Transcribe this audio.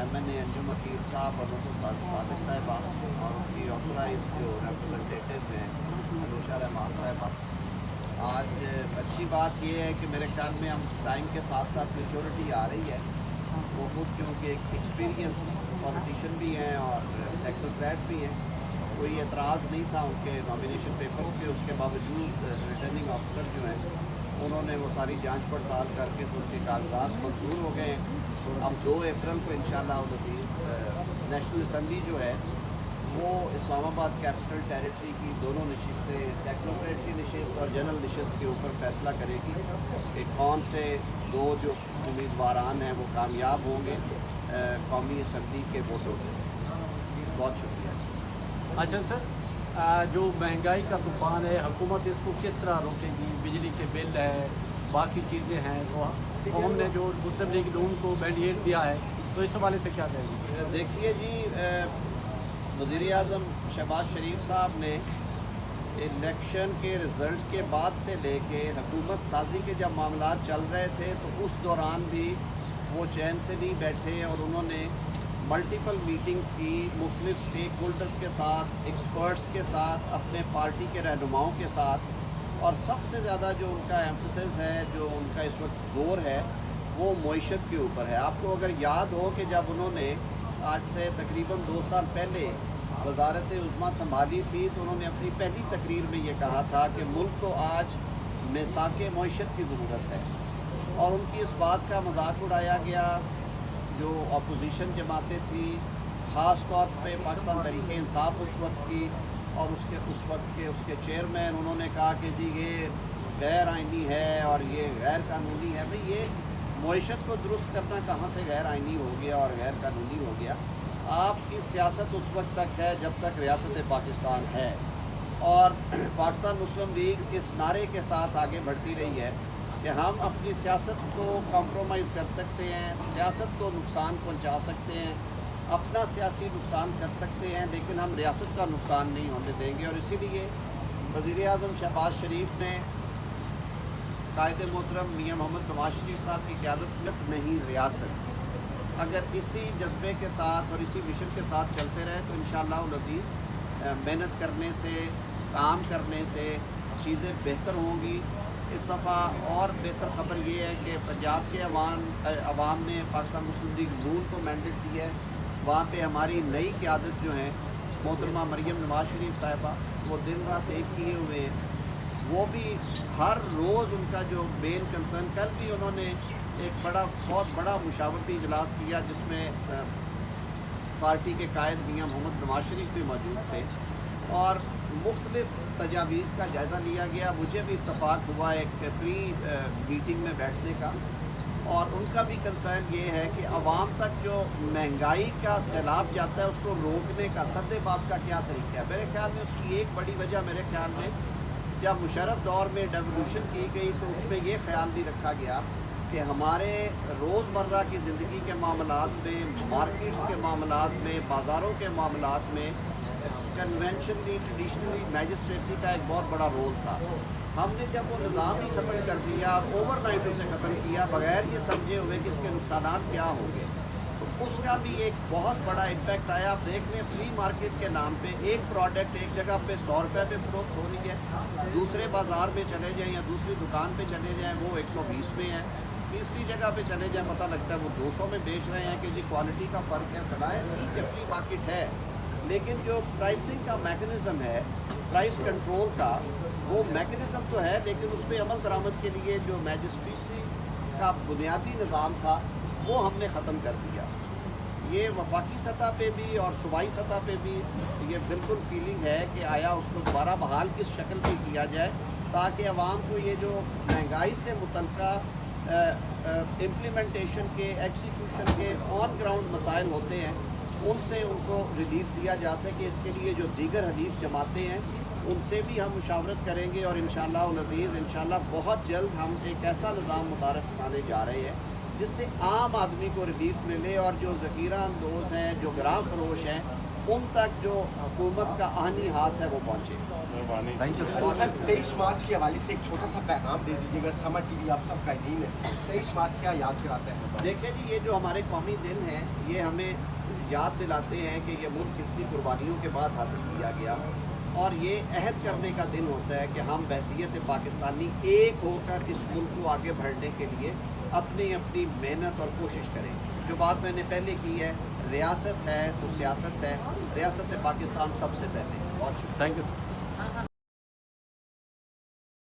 Chairman हैं अंजुम अकील साहब और सादिक साहिबा और उनकी ऑथराइज जो रिप्रेजेंटेटिव हैं अनुषा रहमान साहिबा। आज अच्छी बात यह है कि मेरे ख्याल में हम टाइम के साथ साथ मेच्योरिटी आ रही है। वो खुद क्योंकि एक एक्सपीरियंस पॉलिटिशियन भी हैं और टेक्नोक्रेट भी हैं, कोई एतराज़ नहीं था उनके नॉमिनेशन पेपर्स के। उसके बावजूद रिटर्निंग ऑफिसर जो हैं उन्होंने वो सारी जांच पड़ताल करके तो उनके कागजात मंजूर हो गए हैं। अब 2 अप्रैल को इंशाअल्लाह अज़ीज़ नेशनल असम्बली जो है वो इस्लामाबाद कैपिटल टेरिटरी की दोनों नशिस्तें, टेक्नोक्रेट की नशिस्त और जनरल नशिस्त के ऊपर फैसला करेगी कि कौन से 2 जो उम्मीदवारान हैं वो कामयाब होंगे कौमी असम्बली के वोटों से। बहुत शुक्रिया। अच्छा सर, जो महंगाई का तूफ़ान है, हुकूमत इसको किस तरह रोकेगी? बिजली के बिल है, बाकी चीज़ें हैं, तो कौन ने जो मुस्लिम लीग नून को मैंडेट दिया है, तो इस हवाले से क्या कहेंगे? देखिए जी, वज़ीर-ए-आज़म शहबाज शरीफ साहब ने इलेक्शन के रिज़ल्ट के बाद से लेके हुकूमत साजी के जब मामला चल रहे थे तो उस दौरान भी वो चैन से नहीं बैठे और उन्होंने मल्टीपल मीटिंग्स की मुख्तलिफ स्टेक होल्डर्स के साथ, एक्सपर्ट्स के साथ, अपने पार्टी के रहनुमाओं के साथ। और सबसे ज़्यादा जो उनका एम्फसिस है, जो उनका इस वक्त ज़ोर है, वो मईशत के ऊपर है। आपको अगर याद हो कि जब उन्होंने आज से तकरीबन 2 साल पहले वज़ारत उज़्मा संभाली थी तो उन्होंने अपनी पहली तकरीर में ये कहा था कि मुल्क को आज मिसाक़े मईशत की ज़रूरत है। और उनकी इस बात का मजाक उड़ाया गया। जो अपोजिशन जमातें थी, ख़ास तौर पे पाकिस्तान तहरीक इंसाफ उस वक्त की और उस वक्त के उसके चेयरमैन, उन्होंने कहा कि जी ये गैर आइनी है और ये गैर कानूनी है। भाई ये मईशत को दुरुस्त करना कहाँ से गैर आइनी हो गया और गैर कानूनी हो गया? आपकी सियासत उस वक्त तक है जब तक रियासत पाकिस्तान है। और पाकिस्तान मुस्लिम लीग इस नारे के साथ आगे बढ़ती रही है कि हम अपनी सियासत को कॉम्प्रोमाइज़ कर सकते हैं, सियासत को नुकसान पहुंचा सकते हैं, अपना सियासी नुकसान कर सकते हैं, लेकिन हम रियासत का नुकसान नहीं होने देंगे। और इसीलिए वज़ीर-ए-आज़म शहबाज शरीफ ने कायद मोहतरम मियाँ मोहम्मद नवाज शरीफ साहब की क़यादत में नहीं रियासत, अगर इसी जज्बे के साथ और इसी मिशन के साथ चलते रहे तो इंशाअल्लाह अज़ीज़ मेहनत करने से, काम करने से चीज़ें बेहतर होंगी। इस दफ़ा और बेहतर ख़बर ये है कि पंजाब के अवाम ने पाकिस्तान मुस्लिम लीग नून को मैंडेट दिया है। वहाँ पे हमारी नई क़यादत जो है मोहतरमा मरियम नवाज शरीफ साहिबा, वो दिन रात एक किए हुए हैं। वो भी हर रोज़ उनका जो मेन कंसर्न, कल भी उन्होंने एक बहुत बड़ा मुशावरती इजलास किया जिसमें पार्टी के कायद मियाँ मोहम्मद नवाज शरीफ भी मौजूद थे और मुख्तलिफ तजावीज़ का जायज़ा लिया गया। मुझे भी इत्तफ़ाक़ हुआ एक प्री मीटिंग में बैठने का और उनका भी कंसर्न ये है कि आवाम तक जो महंगाई का सैलाब जाता है उसको रोकने का सद्देबाब का क्या तरीका है। मेरे ख़्याल में उसकी एक बड़ी वजह मेरे ख़्याल में जब मुशर्रफ दौर में डेवोल्यूशन की गई तो उसमें ये ख़्याल नहीं रखा गया कि हमारे रोज़मर्रा की ज़िंदगी के मामलात में, मार्केट्स के मामलात में, बाज़ारों के मामलात में कन्वेंशनली ट्रेडिशनली मैजिस्ट्रेसी का एक बहुत बड़ा रोल था। हमने जब वो निज़ाम ही ख़त्म कर दिया, ओवरनाइट उसे ख़त्म किया बग़ैर ये समझे हुए कि इसके नुकसानात क्या होंगे, तो उसका भी एक बहुत बड़ा इम्पैक्ट आया। आप देख लें, फ्री मार्केट के नाम पे एक प्रोडक्ट एक जगह पे 100 रुपये में फ़रोख्त हो रही है, दूसरे बाज़ार में चले जाएँ या दूसरी दुकान पे चले जाएँ वो 120 में है, तीसरी जगह पे चले जाएँ पता लगता है वो 200 में बेच रहे हैं कि जी क्वालिटी का फ़र्क है, फलाए। ठीक है, फ्री मार्केट है, लेकिन जो प्राइसिंग का मैकेनिज़्म है, प्राइस कंट्रोल का वो मैकेनिज़्म तो है, लेकिन उस पर अमल दरामद के लिए जो मैजिस्ट्रेसी का बुनियादी निज़ाम था वो हमने ख़त्म कर दिया। ये वफाकी सतह पे भी और सूबाई सतह पे भी ये बिल्कुल फीलिंग है कि आया उसको दोबारा बहाल किस शक्ल पे किया जाए ताकि आवाम को ये जो महंगाई से मुतल्लिका इम्प्लीमेंटेशन के, एग्जीक्यूशन के ऑन ग्राउंड मसाइल होते हैं उनसे उनको रिलीफ दिया जा सके। इसके लिए जो दीगर हलीफ जमाते हैं उनसे भी हम मुशावरत करेंगे और इंशाअल्लाह अज़ीज़ इंशाअल्लाह बहुत जल्द हम एक ऐसा निज़ाम मुतारफ़ कराने जा रहे हैं जिससे आम आदमी को रिलीफ मिले और जो ज़ख़ीरा अंदोज़ हैं, जो ग्राम फरोश हैं, उन तक जो हुकूमत का आहनी हाथ है वो पहुँचे। थैंक यू अच्छा सर, 23 मार्च के हवाले से एक छोटा सा पैगाम दे दीजिएगा। समर टीवी आप सबका यकीन है 23 मार्च क्या याद कराता है? देखिए जी, ये जो हमारे कौमी दिन हैं ये हमें याद दिलाते हैं कि ये मुल्क कितनी कुर्बानियों के बाद हासिल किया गया, और ये अहद करने का दिन होता है कि हम बहसीयत पाकिस्तानी एक होकर इस मुल्क को आगे बढ़ने के लिए अपनी अपनी मेहनत और कोशिश करें। जो बात मैंने पहले की है, रियासत है तो सियासत है, रियासत पाकिस्तान सबसे पहले। बहुत शुक्रिया। Thank you